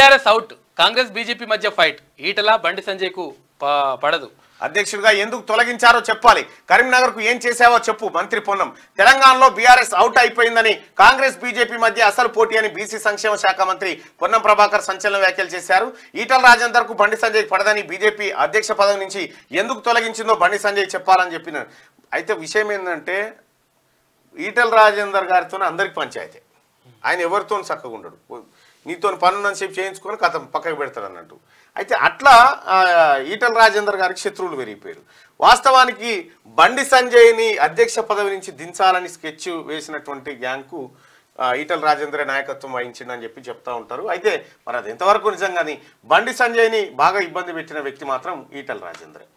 BRS out, Congress BJP మధ్య fight. Etela బండి సంజయ్కు పడదు. అధ్యక్షుడిగా ఎందుకు తొలగించారో చెప్పాలి. కరీంనగర్కు ఏం చేశావో చెప్పు మంత్రి పొన్నం. తెలంగాణలో బీఆర్ఎస్ అవుట్ అయిపోయిందని, కాంగ్రెస్ బీజేపీ మధ్య అసలు పోటీ అని బీసీ సంక్షేమ శాఖ మంత్రి పొన్నం ప్రభాకర్ సంచలన వ్యాఖ్యలు చేశారు. ఈటల రాజేందర్కు బండి సంజయ్ పడదని, బీజేపీ అధ్యక్ష పదవి నుంచి ఎందుకు తొలగించిందో బండి సంజయ్ చెప్పాలని చెప్పినారు. అయితే విషయం ఏంటంటే ఈటల రాజేందర్ గారితో అందరికి పంచాయతీ. ఆయన ఎవరితో చక్కగా ఉండడు, నీతో పనులను సేపు చేయించుకొని కథ పక్కకు పెడతాడు అన్నట్టు. అయితే అట్లా ఈటల రాజేందర్ గారికి శత్రువులు పెరిగిపోయారు. వాస్తవానికి బండి సంజయ్ని అధ్యక్ష పదవి నుంచి దించాలని స్కెచ్ వేసినటువంటి గ్యాంగ్కు ఈటల రాజేందర్ నాయకత్వం వహించిందని చెప్పి చెప్తా ఉంటారు. అయితే మరి అది ఎంతవరకు నిజంగాని బండి సంజయ్ని బాగా ఇబ్బంది పెట్టిన వ్యక్తి మాత్రం ఈటల రాజేందర్.